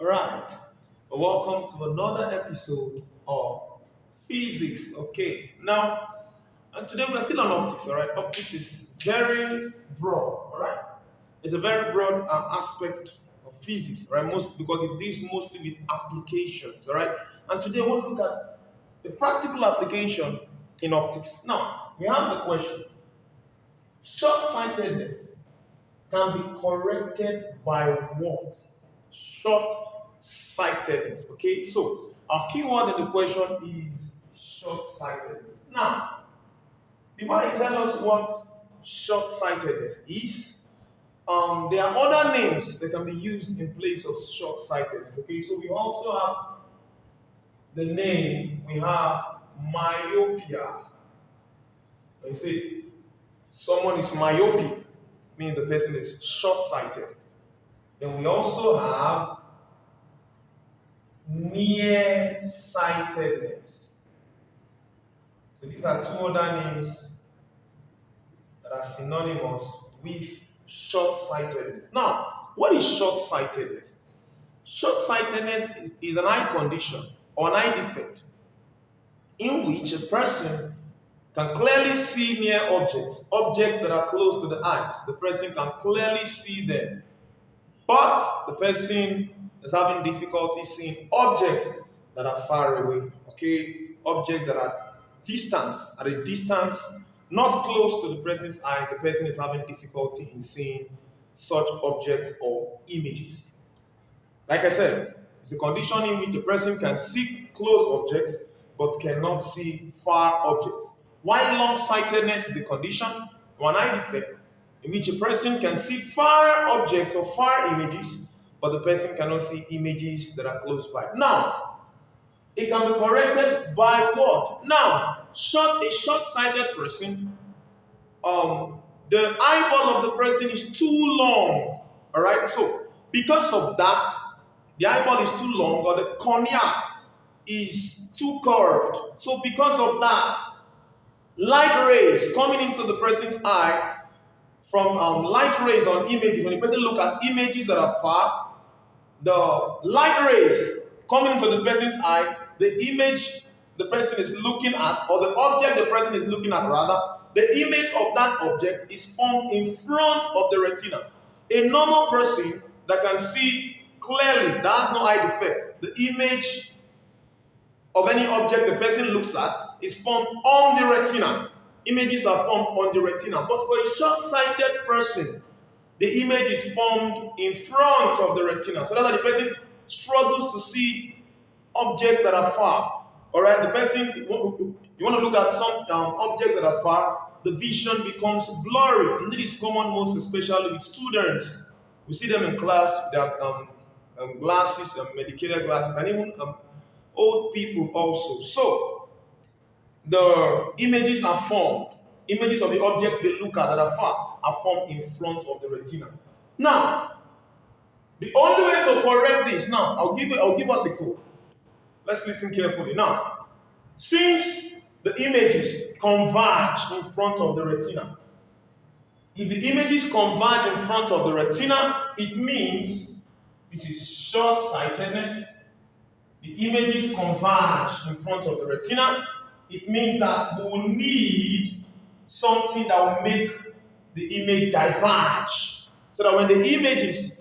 All right. Welcome to another episode of physics. Okay. Now, and today we're still on optics. All right. Optics is very broad. All right. It's a very broad aspect of physics. Right. Most because it deals mostly with applications. All right. And today we want to look at the practical application in optics. Now, we have the question: short-sightedness can be corrected by what? Short-sightedness. Okay, so our keyword in the question is short-sightedness. Now, before I tell us what short-sightedness is, there are other names that can be used in place of short-sightedness. Okay, so we also have the name, we have myopia. When you say someone is myopic, means the person is short-sighted. Then we also have nearsightedness. So these are two other names that are synonymous with short-sightedness. Now, what is short-sightedness? Short-sightedness is an eye condition or an eye defect in which a person can clearly see near objects that are close to the eyes. The person can clearly see them, but the person is having difficulty seeing objects that are far away. Okay, objects that are distant, at a distance, not close to the person's eye. The person is having difficulty in seeing such objects or images. Like I said, it's a condition in which the person can see close objects but cannot see far objects. While long-sightedness is a condition or an eye defect in which a person can see far objects or far images, but the person cannot see images that are close by. Now, it can be corrected by what? Now, a short-sighted person, the eyeball of the person is too long. All right, so because of that, the eyeball is too long, or the cornea is too curved. So because of that, light rays coming into the person's eye from light rays on images, when the person look at images that are far, the light rays coming into the person's eye, the image the person is looking at, or the object the person is looking at rather, the image of that object is formed in front of the retina. A normal person that can see clearly, that has no eye defect, the image of any object the person looks at is formed on the retina. Images are formed on the retina. But for a short-sighted person, the image is formed in front of the retina. So that the person struggles to see objects that are far. Alright, the person, you want to look at some objects that are far, the vision becomes blurry. And this is common most especially with students. We see them in class, they have glasses, medicated glasses, and even old people also. So, the images are formed. Images of the object they look at that are far are formed in front of the retina. Now, the only way to correct this, now, I'll give us a code. Let's listen carefully. Now, since the images converge in front of the retina, if the images converge in front of the retina, it means it is short-sightedness. The images converge in front of the retina. It means that we will need something that will make the image diverge. So that when the images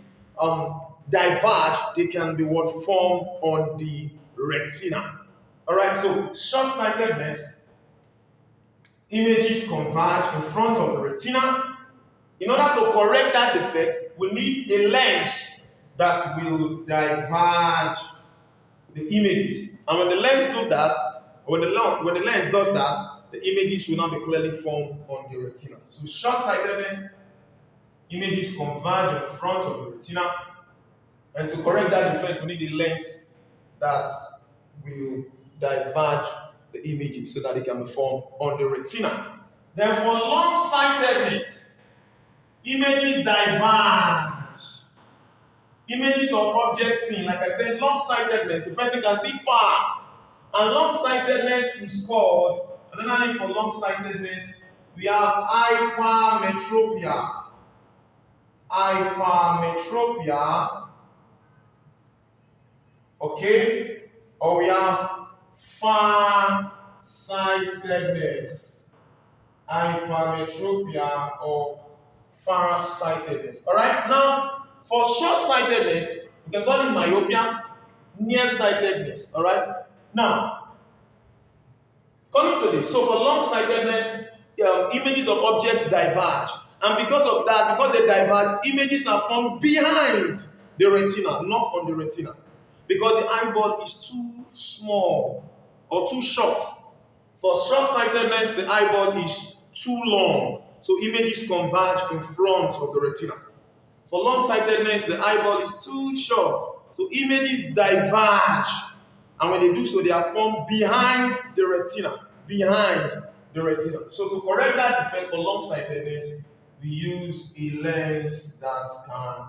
diverge, they can be what formed on the retina. Alright, so short-sightedness, images converge in front of the retina. In order to correct that defect, we need a lens that will diverge the images. And when the lens do that, when the lens does that, the images will not be clearly formed on the retina. So short-sightedness, images converge in front of the retina, and to correct that defect, we need a lens that will diverge the images so that they can be formed on the retina. Then for long-sightedness, images diverge. Images of objects seen, like I said, long-sightedness, the person can see far. And long-sightedness is called, another name for long-sightedness, we have hypermetropia. Hypermetropia Okay? Or we have far-sightedness, hypermetropia, or far-sightedness. Alright? Now, for short-sightedness, we can call it myopia, nearsightedness. Alright? Now, coming to this, so for long-sightedness, images of objects diverge. And because of that, because they diverge, images are formed behind the retina, not on the retina. Because the eyeball is too small or too short. For short-sightedness, the eyeball is too long. So images converge in front of the retina. For long-sightedness, the eyeball is too short. So images diverge. And when they do so, they are formed behind the retina. Behind the retina. So to correct that defect for long-sightedness, we use a lens that can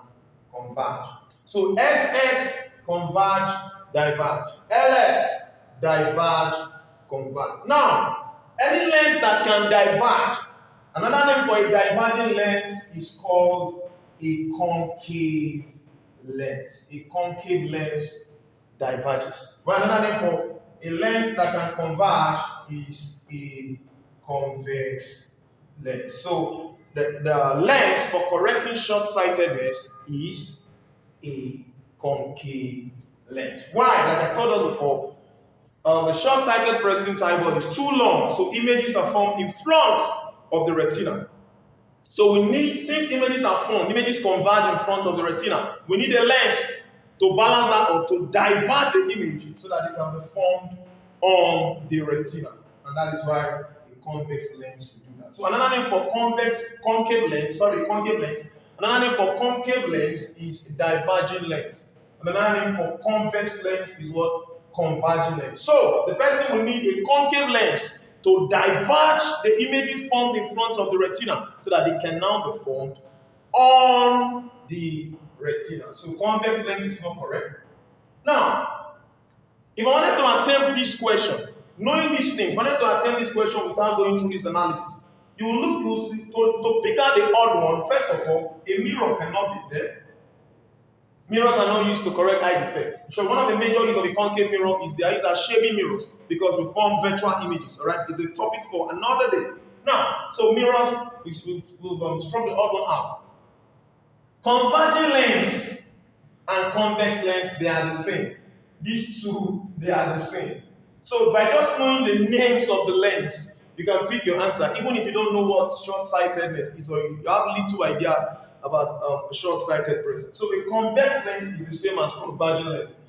converge. So SS, converge, diverge. LS, diverge, converge. Now, any lens that can diverge, another name for a diverging lens is called a concave lens. A concave lens diverges. Well, another name for a lens that can converge is a convex lens. So the lens for correcting short-sightedness is a concave lens. Why? Like I told us before, the short-sighted person's eyeball is too long, so images are formed in front of the retina. So we need, since images are formed, images converge in front of the retina, we need a lens to balance that or to divert the image so that it can be formed on the retina. And that is why a convex lens will do that. So another name for concave lens, another name for concave lens is diverging lens. Another name for convex lens is what? Converging lens. So the person will need a concave lens to diverge the images formed in front of the retina so that they can now be formed on the retina. So convex lens is not correct. Now, if I wanted to attempt this question, knowing these things, wanted to attempt this question without going through this analysis, you will look to pick out the odd one. First of all, a mirror cannot be there. Mirrors are not used to correct eye defects. So one of the major uses of the concave mirror is they are used as shading mirrors because we form virtual images. All right, it's a topic for another day. Now, so mirrors, we've struck the odd one out. Converging lens and convex lens, they are the same. These two, they are the same. So by just knowing the names of the lens, you can pick your answer, even if you don't know what short-sightedness is or you have little idea about a short-sighted person. So a convex lens is the same as converging lens.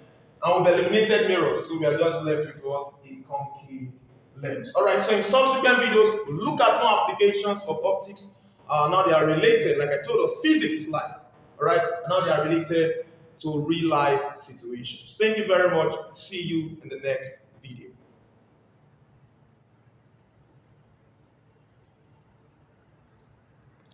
And we've eliminated mirrors, so we are just left with what? A concave lens. Alright, so in subsequent videos, we'll look at more applications of optics. Now they are related, like I told us, physics is life. Alright, now they are related to real life situations. Thank you very much. See you in the next